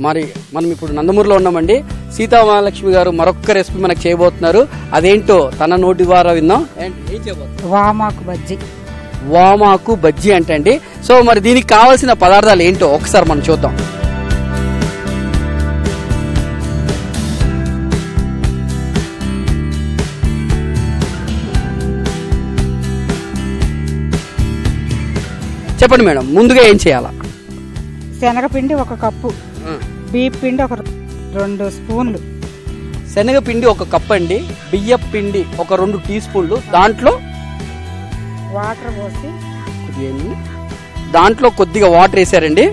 మరి మనం ఇప్పుడు నందమూరులో ఉన్నామండి. సీతామహాలక్ష్మి గారు మరొక రెసిపీ మనకు చేయబోతున్నారు. అదేంటో తన నోటి ద్వారా విందాం. ఏం చేయబోతున్నారు? వామాకు బజ్జీ. వామాకు బజ్జీ అంటే అండి. సో మరి దీనికి కావాల్సిన పదార్థాలు ఏంటో ఒకసారి మనం చూద్దాం. చెప్పండి మేడం, ముందుగా ఏం చేయాలా? శనగపిండి 1 కప్పు, బియ్యం పిండి 2 స్పూన్లు. శనగపిండి 1 కప్పు అండి, బియ్యం పిండి 2 టీ స్పూన్లు, దాంట్లో వాటర్ పోసి దాంట్లో కొద్దిగా వాటర్ వేసారండి.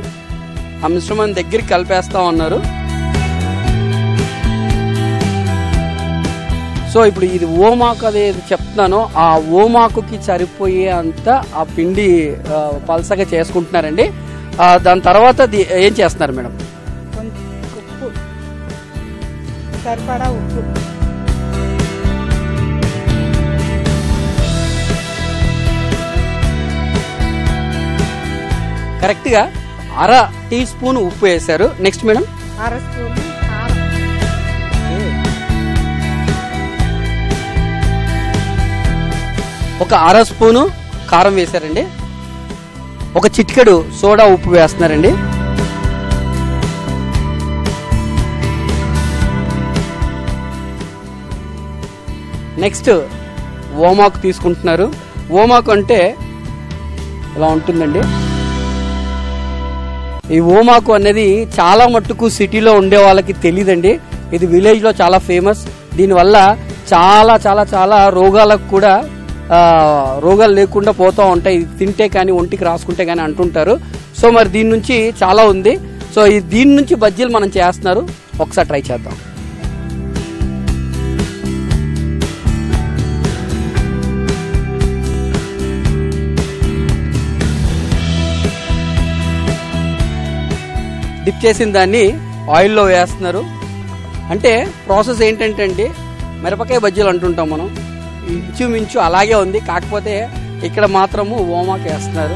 ఆ మిశ్రమం దగ్గరికి కలిపేస్తా ఉన్నారు. సో ఇప్పుడు ఇది ఓమాకు అదేది చెప్తున్నానో ఆ ఓమాకుకి సరిపోయే అంత ఆ పిండి పలసగా చేసుకుంటున్నారండి. దాని తర్వాత ఏం చేస్తున్నారు మేడం? కొంచెం ఉప్పు, సరిపడా ఉప్పు, కరెక్ట్గా 1/2 టీ స్పూన్ ఉప్పు వేశారు. నెక్స్ట్ మేడం 1/2 స్పూన్ ఒక 1/2 స్పూను కారం వేశారండి. 1 చిటికెడు సోడా ఉప్పు వేస్తున్నారండి. నెక్స్ట్ ఓమాకు తీసుకుంటున్నారు. ఓమాకు అంటే ఇలా ఉంటుందండి. ఈ ఓమాకు అనేది చాలా మట్టుకు సిటీలో ఉండే వాళ్ళకి తెలియదండి. ఇది విలేజ్లో చాలా ఫేమస్. దీనివల్ల చాలా చాలా చాలా రోగాలకు కూడా రోగాలు లేకుండా పోతూ ఉంటాయి. ఇది తింటే కానీ ఒంటికి రాసుకుంటే కానీ అంటుంటారు. సో మరి దీని నుంచి చాలా ఉంది. సో దీని నుంచి బజ్జీలు మనం చేస్తున్నారు. ఒకసారి ట్రై చేద్దాం. డిప్ చేసిన దాన్ని ఆయిల్లో వేస్తున్నారు. అంటే ప్రాసెస్ ఏంటంటే అండి, మిరపకాయ బజ్జీలు అంటుంటాం మనం, ఇంచుమించు అలాగే ఉంది. కాకపోతే ఇక్కడ మాత్రము ఓమాకు వేస్తున్నారు.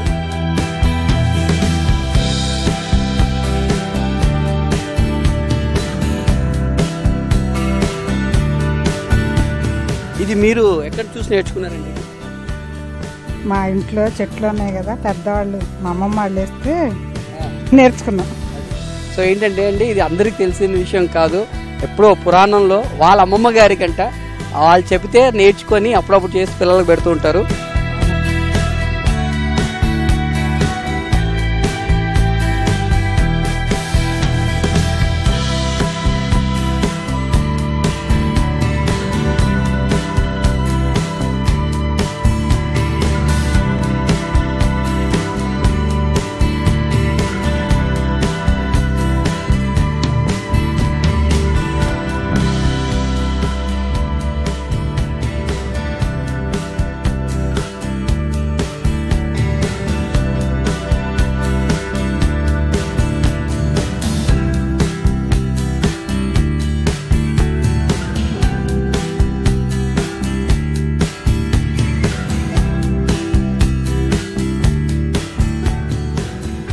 ఇది మీరు ఎక్కడ చూసి నేర్చుకున్నారండి? మా ఇంట్లో చెట్లు ఉన్నాయి కదా, పెద్దవాళ్ళు మా అమ్మమ్మ వాళ్ళు వేస్తే నేర్చుకున్నాం. సో ఏంటంటే అండి, ఇది అందరికి తెలిసిన విషయం కాదు. ఎప్పుడో పురాణంలో వాళ్ళ అమ్మమ్మ గారి కంట వాళ్ళు చెబితే నేర్చుకొని అప్పుడప్పుడు చేసి పిల్లలకు పెడుతూ ఉంటారు.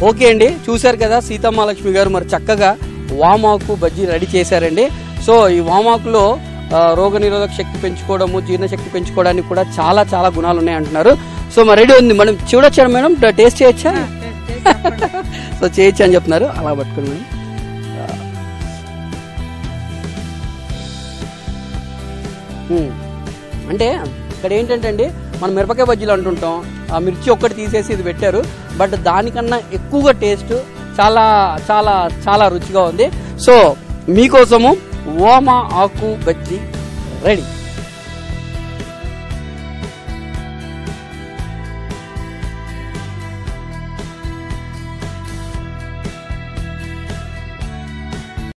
ఓకే అండి, చూశారు కదా సీతమ్మలక్ష్మి గారు మరి చక్కగా వామాకు బజ్జీ రెడీ చేశారండి. సో ఈ వామాకులో రోగనిరోధక శక్తి పెంచుకోవడము, జీర్ణశక్తి పెంచుకోవడానికి కూడా చాలా చాలా గుణాలు ఉన్నాయి అంటున్నారు. సో మరి రెడీ ఉంది, మనం చూడొచ్చా మేడం? టేస్ట్ చేయొచ్చా? సో చేయొచ్చు అని చెప్తున్నారు. అలా పట్టుకుని మేడం. అంటే ఇక్కడ ఏంటంటే అండి, మనం మిరపకాయ బజ్జీలు అంటుంటాం, ఆ మిర్చి ఒక్కటి తీసేసి ఇది పెట్టారు. బట్ దానికన్నా ఎక్కువగా టేస్ట్ చాలా చాలా చాలా రుచిగా ఉంది. సో మీకోసము ఓమా ఆకు బజ్జీ రెడీ.